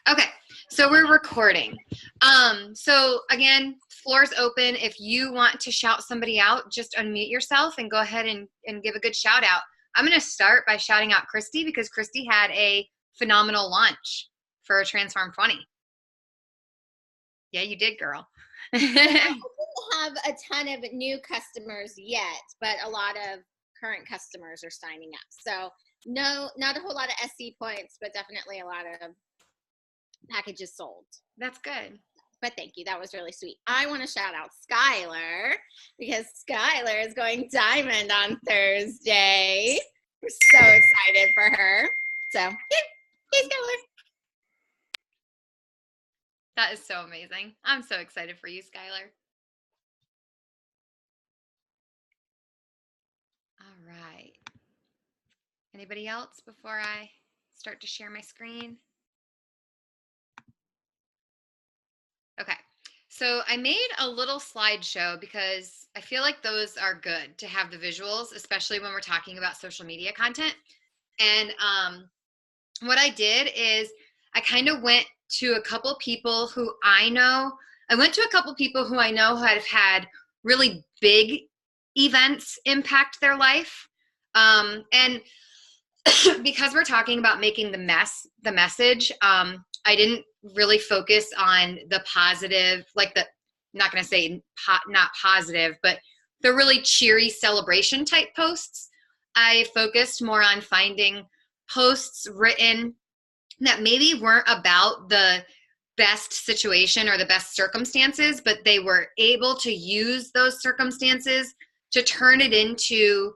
Okay, so we're recording. So again, floor's open. If you want to shout somebody out, just unmute yourself and go ahead and give a good shout out. I'm going to start by shouting out Christy because Christy had a phenomenal launch for Transform 20. Yeah, you did, girl. I didn't have a ton of new customers yet, but a lot of current customers are signing up. So no, not a whole lot of SC points, but definitely a lot of packages sold. That's good. But thank you. That was really sweet. I want to shout out Skylar because Skylar is going diamond on Thursday. We're so excited for her. So, yay, Skylar. That is so amazing. I'm so excited for you, Skylar. All right. Anybody else before I start to share my screen? Okay, so I made a little slideshow because I feel like those are good to have the visuals, especially when we're talking about social media content. And what I did is I kind of went to a couple people who I know. I went to a couple people who I know have had really big events impact their life. And because we're talking about making the message, I didn't really focus on the positive, like the, I'm not going to say not positive, but the really cheery celebration type posts. I focused more on finding posts written that maybe weren't about the best situation or the best circumstances, but they were able to use those circumstances to turn it into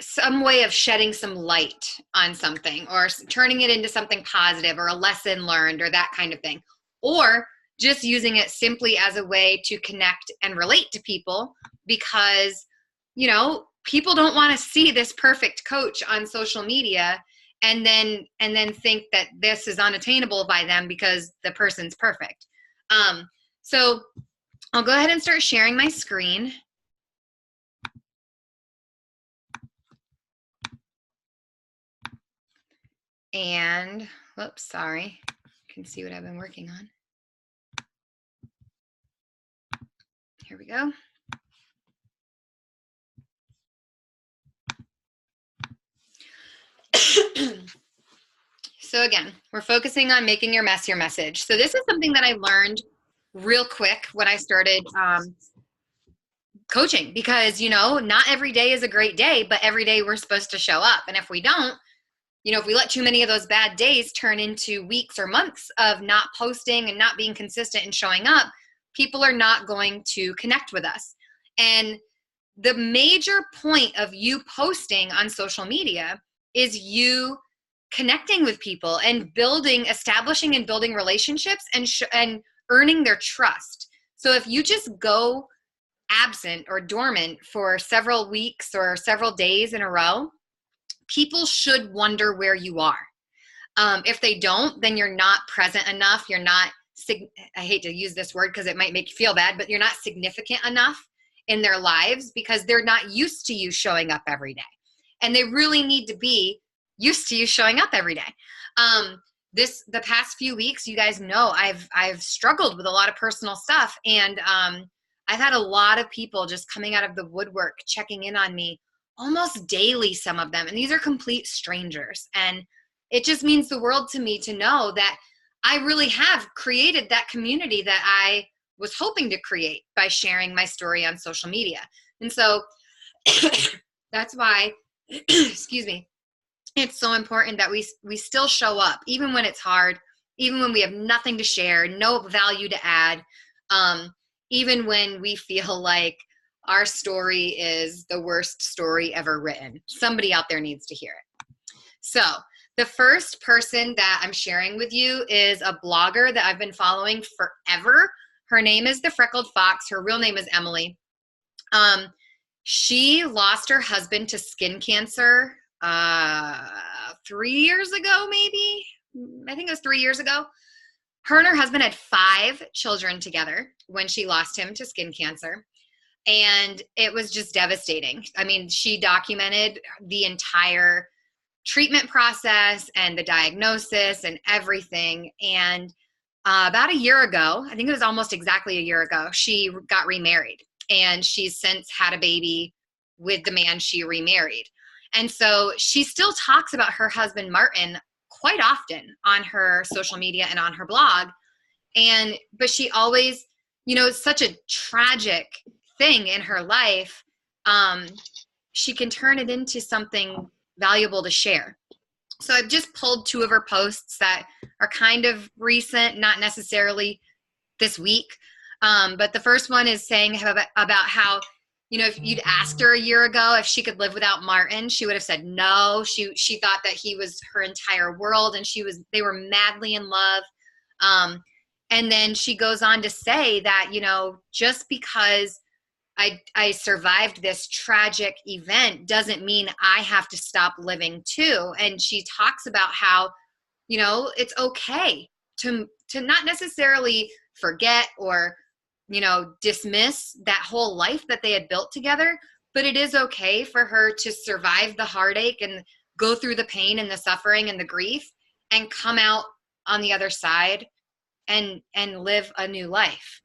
some way of shedding some light on something or turning it into something positive or a lesson learned or that kind of thing, or just using it simply as a way to connect and relate to people because, you know, people don't want to see this perfect coach on social media and then think that this is unattainable by them because the person's perfect. So I'll go ahead and start sharing my screen. And, whoops, sorry. You can see what I've been working on. Here we go. So again, we're focusing on making your mess your message. So this is something that I learned real quick when I started coaching because, you know, not every day is a great day, but every day we're supposed to show up. And if we don't, you know, if we let too many of those bad days turn into weeks or months of not posting and not being consistent and showing up, people are not going to connect with us. And the major point of you posting on social media is you connecting with people and establishing and building relationships and earning their trust. So if you just go absent or dormant for several weeks or several days in a row, people should wonder where you are. If they don't, then you're not present enough. You're not, I hate to use this word because it might make you feel bad, but you're not significant enough in their lives because they're not used to you showing up every day. And they really need to be used to you showing up every day. The past few weeks, you guys know I've struggled with a lot of personal stuff. And I've had a lot of people just coming out of the woodwork, checking in on me almost daily, some of them. And these are complete strangers. And it just means the world to me to know that I really have created that community that I was hoping to create by sharing my story on social media. And so that's why, excuse me, it's so important that we still show up, even when it's hard, even when we have nothing to share, no value to add, even when we feel like our story is the worst story ever written. Somebody out there needs to hear it. So the first person that I'm sharing with you is a blogger that I've been following forever. Her name is The Freckled Fox. Her real name is Emily. She lost her husband to skin cancer 3 years ago, maybe. I think it was 3 years ago. Her and her husband had 5 children together when she lost him to skin cancer. And it was just devastating. I mean, she documented the entire treatment process and the diagnosis and everything. And about a year ago, I think it was almost exactly a year ago, she got remarried, and she's since had a baby with the man she remarried. And so she still talks about her husband, Martin, quite often on her social media and on her blog. But she always, it's such a tragic thing in her life. She can turn it into something valuable to share. So I've just pulled two of her posts that are kind of recent, not necessarily this week. But the first one is saying about how, if you'd asked her a year ago if she could live without Martin, she would have said no. She thought that he was her entire world, and they were madly in love. And then she goes on to say that, just because I survived this tragic event doesn't mean I have to stop living too. And she talks about how, it's okay to not necessarily forget or, dismiss that whole life that they had built together, but it is okay for her to survive the heartache and go through the pain and the suffering and the grief and come out on the other side and live a new life.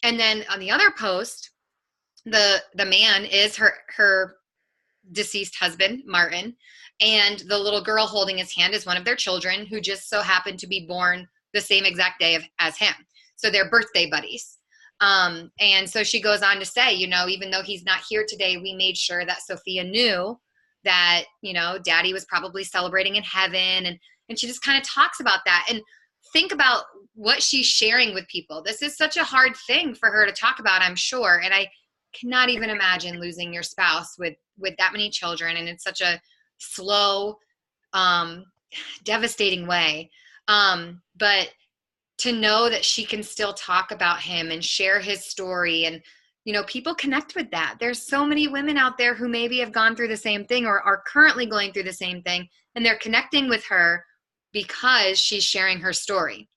And then on the other post, the man is her deceased husband, Martin, and the little girl holding his hand is one of their children, who just so happened to be born the same exact day as him. So they're birthday buddies. And so she goes on to say, even though he's not here today, we made sure that Sophia knew that, Daddy was probably celebrating in heaven. And she just kind of talks about that. And think about what she's sharing with people. This is such a hard thing for her to talk about, I'm sure. And I cannot even imagine losing your spouse with that many children. And it's such a slow, devastating way. But to know that she can still talk about him and share his story, and, people connect with that. There's so many women out there who maybe have gone through the same thing or are currently going through the same thing, and they're connecting with her because she's sharing her story.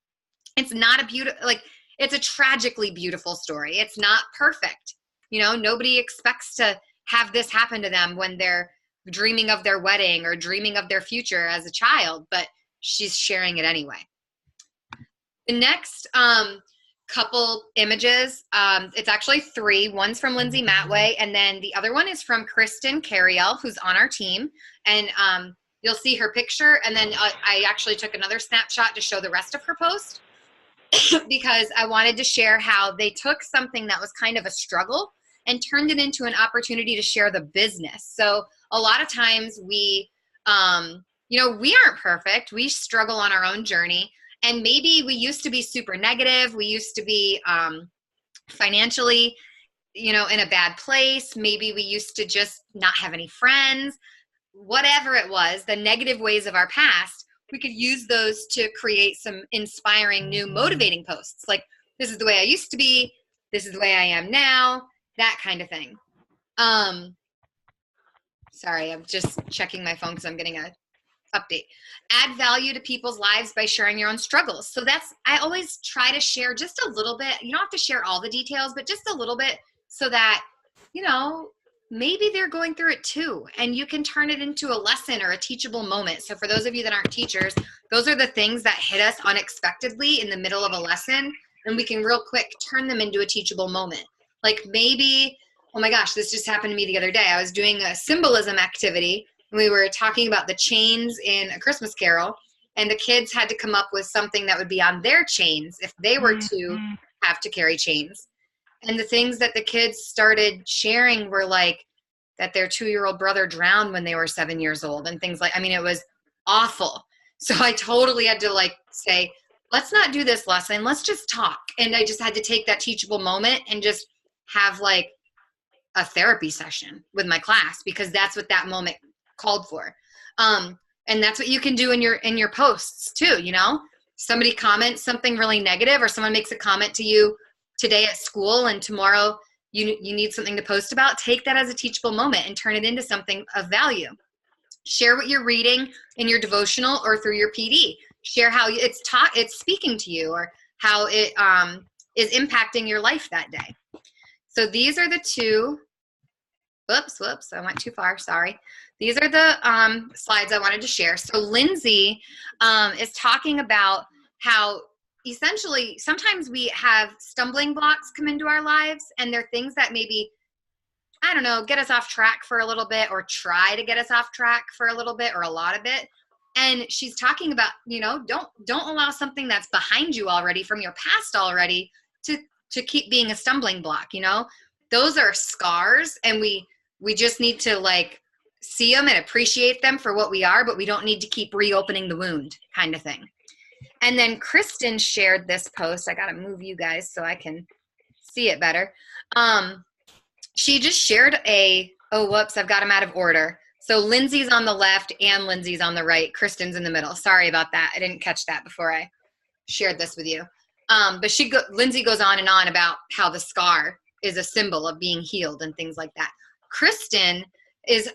It's not it's a tragically beautiful story. It's not perfect. Nobody expects to have this happen to them when they're dreaming of their wedding or dreaming of their future as a child, but she's sharing it anyway. The next couple images, it's actually three. One's from Lindsay Matway, and then the other one is from Kristen Carriel, who's on our team. And you'll see her picture, and then I actually took another snapshot to show the rest of her post because I wanted to share how they took something that was kind of a struggle and turned it into an opportunity to share the business. So a lot of times we aren't perfect. We struggle on our own journey. And maybe we used to be super negative. We used to be financially, in a bad place. Maybe we used to just not have any friends. Whatever it was, the negative ways of our past, we could use those to create some inspiring, new, motivating posts. Like, this is the way I used to be. This is the way I am now. That kind of thing. Sorry, I'm just checking my phone because I'm getting a update. Add value to people's lives by sharing your own struggles. So I always try to share just a little bit. You don't have to share all the details, but just a little bit so that, maybe they're going through it too. And you can turn it into a lesson or a teachable moment. So for those of you that aren't teachers, those are the things that hit us unexpectedly in the middle of a lesson. And we can real quick turn them into a teachable moment. Like maybe, oh my gosh, this just happened to me the other day. I was doing a symbolism activity. We were talking about the chains in A Christmas Carol, and the kids had to come up with something that would be on their chains if they were to have to carry chains. And the things that the kids started sharing were like that their 2-year-old brother drowned when they were 7 years old and things it was awful. So I totally had to say, let's not do this lesson. Let's just talk. And I just had to take that teachable moment and just have a therapy session with my class, because that's what that moment called for. And that's what you can do in your posts too. Somebody comments something really negative, or someone makes a comment to you today at school, and tomorrow you need something to post about. Take that as a teachable moment and turn it into something of value. Share what you're reading in your devotional or through your PD. Share how it's speaking to you, or how it is impacting your life that day. So these are the two. Whoops, I went too far, sorry. these are the slides I wanted to share. So Lindsay is talking about how essentially sometimes we have stumbling blocks come into our lives, and they're things that maybe, I don't know, get us off track for a little bit, or try to get us off track for a little bit or a lot of it. And she's talking about, don't allow something that's behind you already, from your past already, to keep being a stumbling block. Those are scars, and we just need to like see them and appreciate them for what we are, but we don't need to keep reopening the wound, kind of thing. And then Kristen shared this post. I got to move you guys so I can see it better. She just shared I've got them out of order. So Lindsay's on the left and Lindsay's on the right. Kristen's in the middle. Sorry about that. I didn't catch that before I shared this with you. But Lindsay goes on and on about how the scar is a symbol of being healed and things like that. Kristen,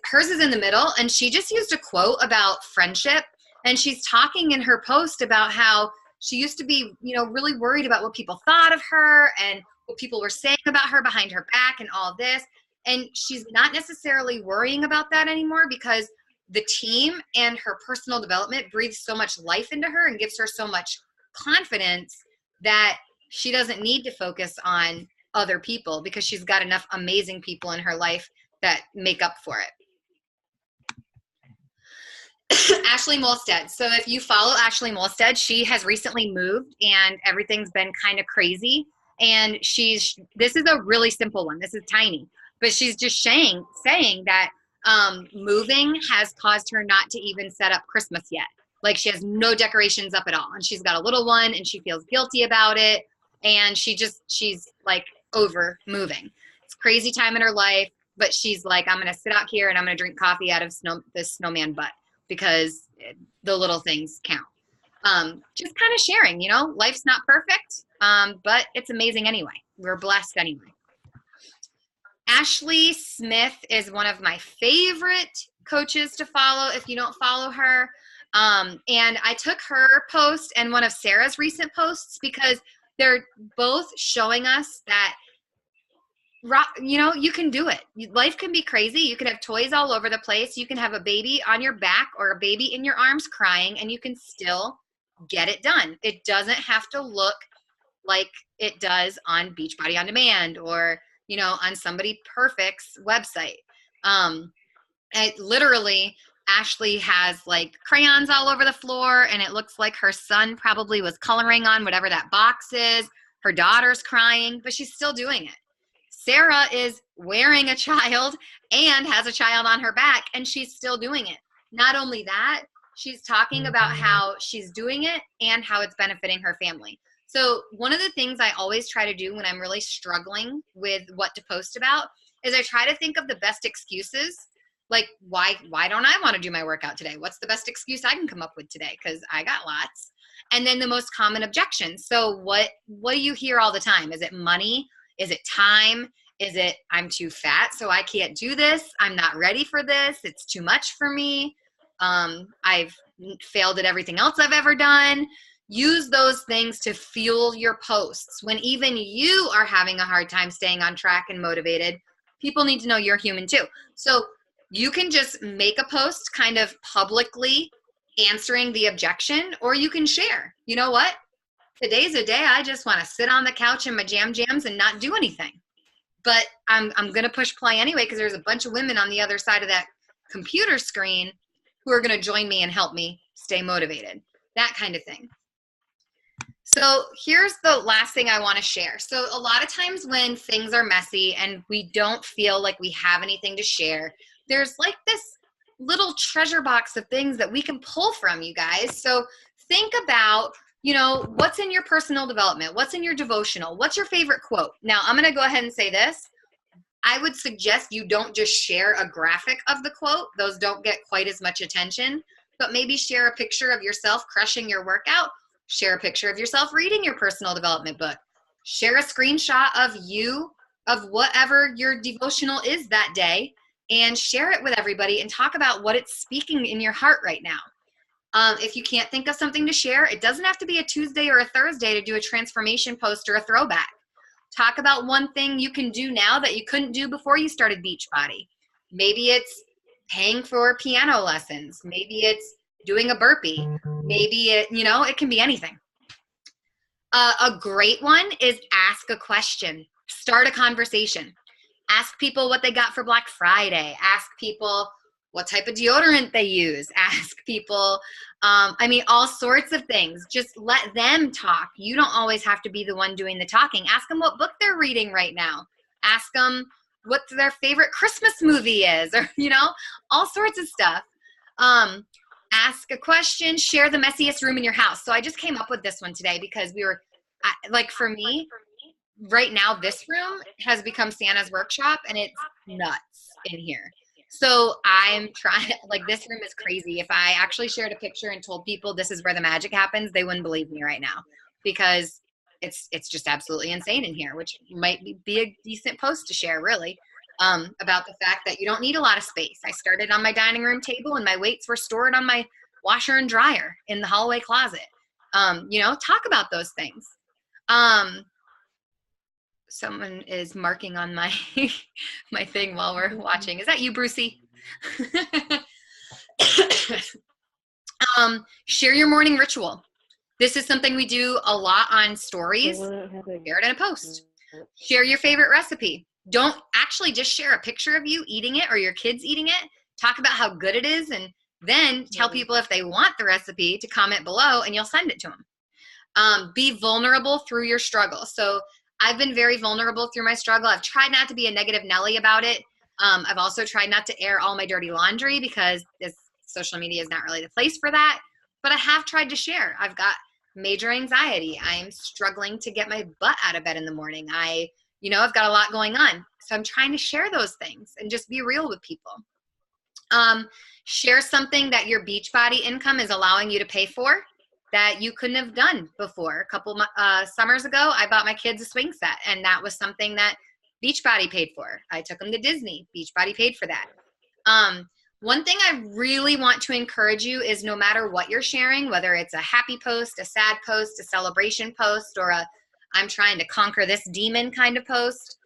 hers is in the middle, and she just used a quote about friendship. And she's talking in her post about how she used to be, really worried about what people thought of her and what people were saying about her behind her back and all this. And she's not necessarily worrying about that anymore, because the team and her personal development breathes so much life into her and gives her so much confidence that she doesn't need to focus on other people, because she's got enough amazing people in her life that make up for it. Ashley Molstead. So if you follow Ashley Molstead, she has recently moved and everything's been kind of crazy. And this is a really simple one. This is tiny, but she's just saying that moving has caused her not to even set up Christmas yet. Like, she has no decorations up at all, and she's got a little one, and she feels guilty about it. And she's like over moving. It's a crazy time in her life, but she's like, I'm going to sit out here and I'm going to drink coffee out of this snowman butt, because the little things count. Just kind of sharing, life's not perfect, but it's amazing anyway. We're blessed anyway. Ashley Smith is one of my favorite coaches to follow if you don't follow her. And I took her post and one of Sarah's recent posts because they're both showing us that, you can do it. Life can be crazy. You can have toys all over the place. You can have a baby on your back or a baby in your arms crying, and you can still get it done. It doesn't have to look like it does on Beachbody On Demand or, on somebody perfect's website. Literally, Ashley has like crayons all over the floor, and it looks like her son probably was coloring on whatever that box is. Her daughter's crying, but she's still doing it. Sarah is wearing a child and has a child on her back, and she's still doing it. Not only that, she's talking about how she's doing it and how it's benefiting her family. So one of the things I always try to do when I'm really struggling with what to post about is I try to think of the best excuses. Like, why don't I want to do my workout today? What's the best excuse I can come up with today? Because I got lots. And then the most common objections. So what do you hear all the time? Is it money? Is it time? Is it I'm too fat, so I can't do this? I'm not ready for this. It's too much for me. I've failed at everything else I've ever done. Use those things to fuel your posts. When even you are having a hard time staying on track and motivated, people need to know you're human too. So you can just make a post kind of publicly answering the objection, or you can share. You know what? Today's a day I just want to sit on the couch in my jams and not do anything. But I'm going to push play anyway, because there's a bunch of women on the other side of that computer screen who are going to join me and help me stay motivated. That kind of thing. So here's the last thing I want to share. So a lot of times when things are messy and we don't feel like we have anything to share, there's like this little treasure box of things that we can pull from, you guys. So think about, what's in your personal development? What's in your devotional? What's your favorite quote? Now, I'm going to go ahead and say this. I would suggest you don't just share a graphic of the quote. Those don't get quite as much attention. But maybe share a picture of yourself crushing your workout. Share a picture of yourself reading your personal development book. Share a screenshot of you, of whatever your devotional is that day, and share it with everybody and talk about what it's speaking in your heart right now. If you can't think of something to share, it doesn't have to be a Tuesday or a Thursday to do a transformation post or a throwback. Talk about one thing you can do now that you couldn't do before you started Beachbody. Maybe it's paying for piano lessons. Maybe it's doing a burpee. Maybe it can be anything. A great one is ask a question. Start a conversation. Ask people what they got for Black Friday. Ask people what type of deodorant they use. Ask people, all sorts of things. Just let them talk. You don't always have to be the one doing the talking. Ask them what book they're reading right now. Ask them what their favorite Christmas movie is, or, all sorts of stuff. Ask a question, share the messiest room in your house. So I just came up with this one today because for me, right now, this room has become Santa's workshop, and it's nuts in here. So I'm trying, this room is crazy. If I actually shared a picture and told people this is where the magic happens, they wouldn't believe me right now, because it's just absolutely insane in here, which might be a decent post to share, really, about the fact that you don't need a lot of space. I started on my dining room table, and my weights were stored on my washer and dryer in the hallway closet. Talk about those things. Someone is marking on my my thing while we're watching. Is that you, Brucey? Share your morning ritual. This is something we do a lot on stories. Share it in a post. Share your favorite recipe. Don't actually just share a picture of you eating it or your kids eating it. Talk about how good it is, and then tell people if they want the recipe to comment below, and you'll send it to them. Be vulnerable through your struggle. So I've been very vulnerable through my struggle. I've tried not to be a negative Nelly about it. I've also tried not to air all my dirty laundry, because social media is not really the place for that. But I have tried to share. I've got major anxiety. I'm struggling to get my butt out of bed in the morning. I've got a lot going on. So I'm trying to share those things and just be real with people. Share something that your Beachbody income is allowing you to pay for that you couldn't have done before. A couple summers ago, I bought my kids a swing set, and that was something that Beachbody paid for. I took them to Disney. Beachbody paid for that. One thing I really want to encourage you is, no matter what you're sharing, whether it's a happy post, a sad post, a celebration post, or I'm trying to conquer this demon kind of post,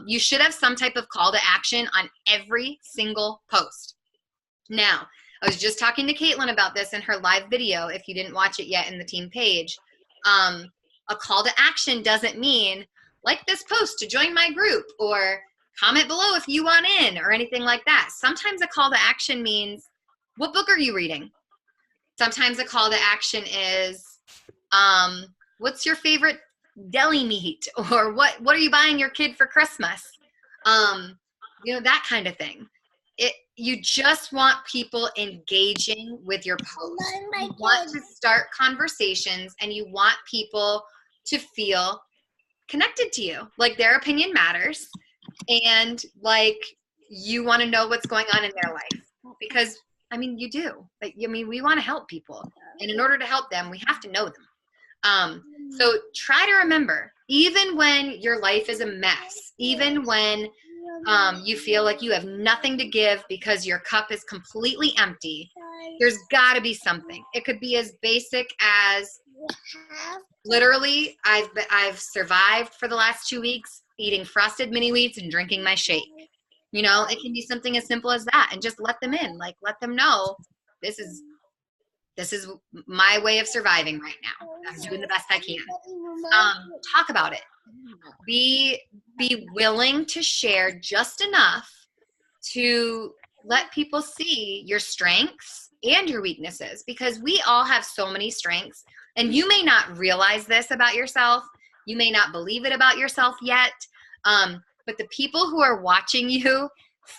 you should have some type of call to action on every single post. Now, I was just talking to Caitlin about this in her live video, if you didn't watch it yet in the team page. A call to action doesn't mean like this post to join my group, or comment below if you want in, or anything like that. Sometimes a call to action means, what book are you reading? Sometimes a call to action is, what's your favorite deli meat? Or what are you buying your kid for Christmas? That kind of thing. You just want people engaging with your post. You want to start conversations, and you want people to feel connected to you. Like, their opinion matters, and you want to know what's going on in their life, because you do. We want to help people, and in order to help them, we have to know them. So try to remember, even when your life is a mess, even when you feel like you have nothing to give because your cup is completely empty, there's got to be something. It could be as basic as, literally, I've survived for the last 2 weeks eating frosted mini wheats and drinking my shake. It can be something as simple as that, and just let them in. Let them know this is my way of surviving right now. I'm doing the best I can. Talk about it. Be willing to share just enough to let people see your strengths and your weaknesses, because we all have so many strengths, and you may not realize this about yourself. You may not believe it about yourself yet, but the people who are watching you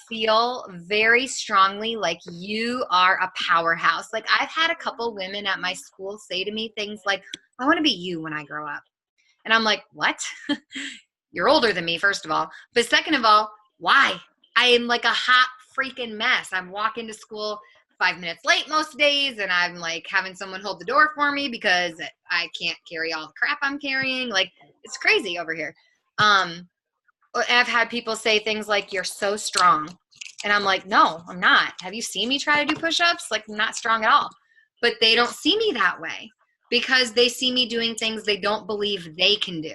feel very strongly like you are a powerhouse. I've had a couple women at my school say to me things like, I want to be you when I grow up. And I'm like, what? You're older than me, first of all. But second of all, why? I am like a hot freaking mess. I'm walking to school 5 minutes late most days, and I'm having someone hold the door for me because I can't carry all the crap I'm carrying. It's crazy over here. I've had people say things like, you're so strong. And I'm like, no, I'm not. Have you seen me try to do push-ups? I'm not strong at all. But they don't see me that way, because they see me doing things they don't believe they can do.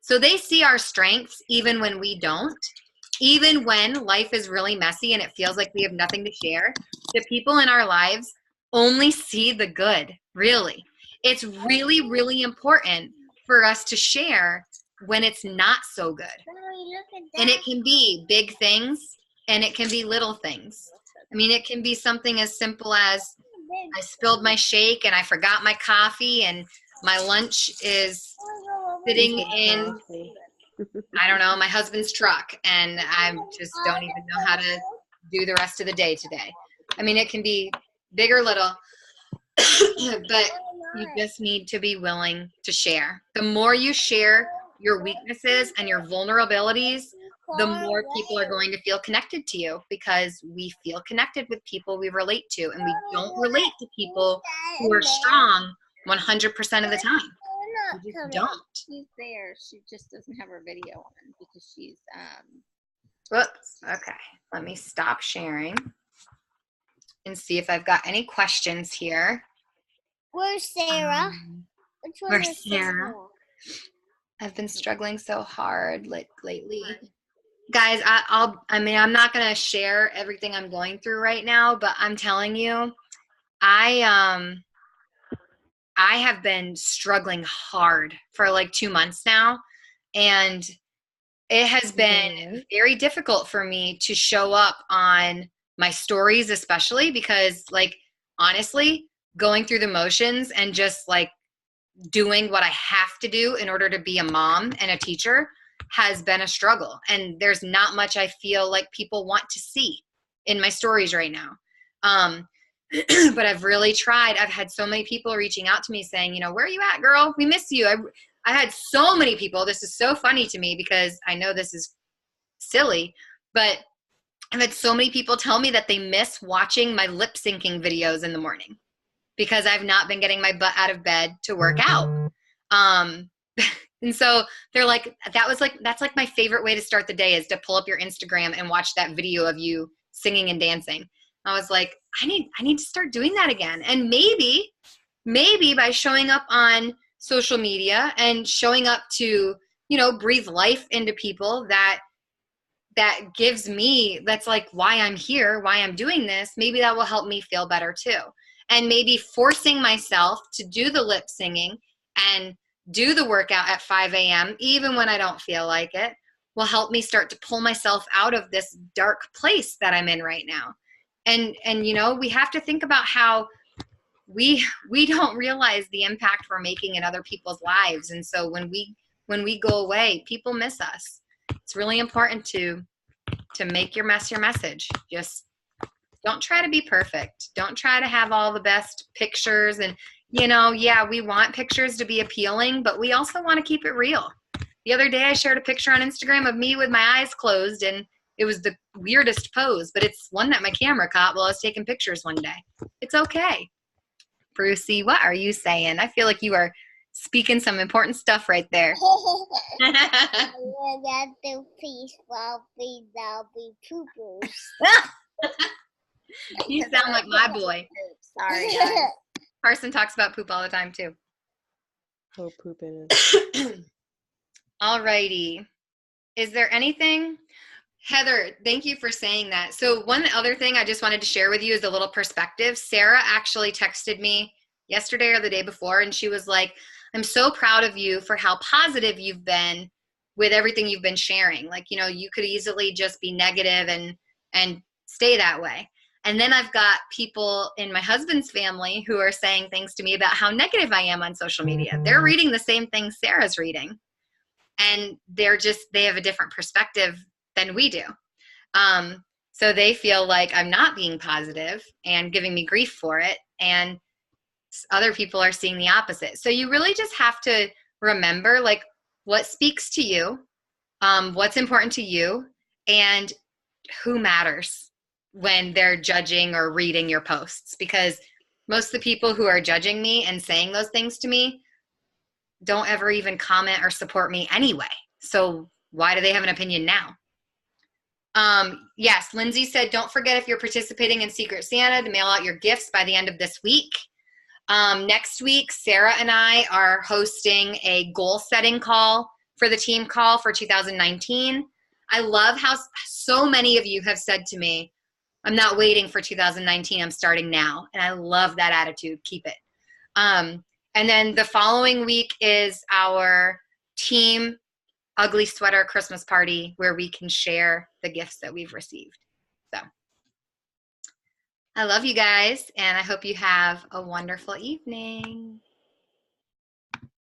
So they see our strengths even when we don't. even when life is really messy and it feels like we have nothing to share, the people in our lives only see the good, really. It's really, really important for us to share when it's not so good. And it can be big things and it can be little things. I mean, it can be something as simple as I spilled my shake and I forgot my coffee and my lunch is sitting in, I don't know, my husband's truck and I just don't even know how to do the rest of the day today. I mean, it can be big or little, but you just need to be willing to share. The more you share your weaknesses and your vulnerabilities, the more people are going to feel connected to you, because we feel connected with people we relate to, and we don't relate to people who are strong 100% of the time. We just don't. She's there. She just doesn't have her video on because she's Whoops. Okay. Let me stop sharing and see if I've got any questions here. Where's Sarah? Which one Where's is Sarah? I've been struggling so hard lately. Guys, I'm not going to share everything I'm going through right now, but I'm telling you, I have been struggling hard for like 2 months now, and it has been very difficult for me to show up on my stories, especially because, like, honestly, going through the motions and just like doing what I have to do in order to be a mom and a teacher has been a struggle. And there's not much I feel like people want to see in my stories right now. But I've really tried. I've had so many people reaching out to me saying, you know, where are you at, girl? We miss you. I had so many people. This is so funny to me because I know this is silly, but I've had so many people tell me that they miss watching my lip syncing videos in the morning because I've not been getting my butt out of bed to work out. And so they're like, that's like my favorite way to start the day is to pull up your Instagram and watch that video of you singing and dancing. I was like, I need to start doing that again. And maybe by showing up on social media and showing up to, you know, breathe life into people that gives me, that's like why I'm here, why I'm doing this, maybe that will help me feel better too. And maybe forcing myself to do the lip singing and do the workout at 5 a.m., even when I don't feel like it, will help me start to pull myself out of this dark place that I'm in right now. And you know, we have to think about how we don't realize the impact we're making in other people's lives. And so when we go away, people miss us. It's really important to make your message. Just don't try to be perfect. Don't try to have all the best pictures. And, you know, yeah, we want pictures to be appealing, but we also want to keep it real. The other day I shared a picture on Instagram of me with my eyes closed, and it was the weirdest pose, but it's one that my camera caught while I was taking pictures one day. It's okay. Brucey, what are you saying? I feel like you are speaking some important stuff right there. You sound like my boy. sorry, guys. Carson talks about poop all the time too. Oh, pooping is. Alrighty. Is there anything? Heather, thank you for saying that. So one other thing I just wanted to share with you is a little perspective. Sarah actually texted me yesterday or the day before, and she was like, I'm so proud of you for how positive you've been with everything you've been sharing. Like, you know, you could easily just be negative and stay that way. And then I've got people in my husband's family who are saying things to me about how negative I am on social media. They're reading the same thing Sarah's reading. And they have a different perspective than we do. So they feel like I'm not being positive and giving me grief for it. And other people are seeing the opposite. So you really just have to remember, like, what speaks to you, what's important to you, and who matters when they're judging or reading your posts. Because most of the people who are judging me and saying those things to me don't ever even comment or support me anyway. So why do they have an opinion now? Yes, Lindsay said, don't forget if you're participating in Secret Santa to mail out your gifts by the end of this week. Next week, Sarah and I are hosting a goal setting call for the team call for 2019. I love how so many of you have said to me, I'm not waiting for 2019, I'm starting now. And I love that attitude. Keep it. And then the following week is our team ugly sweater Christmas party where we can share the gifts that we've received. So I love you guys, and I hope you have a wonderful evening.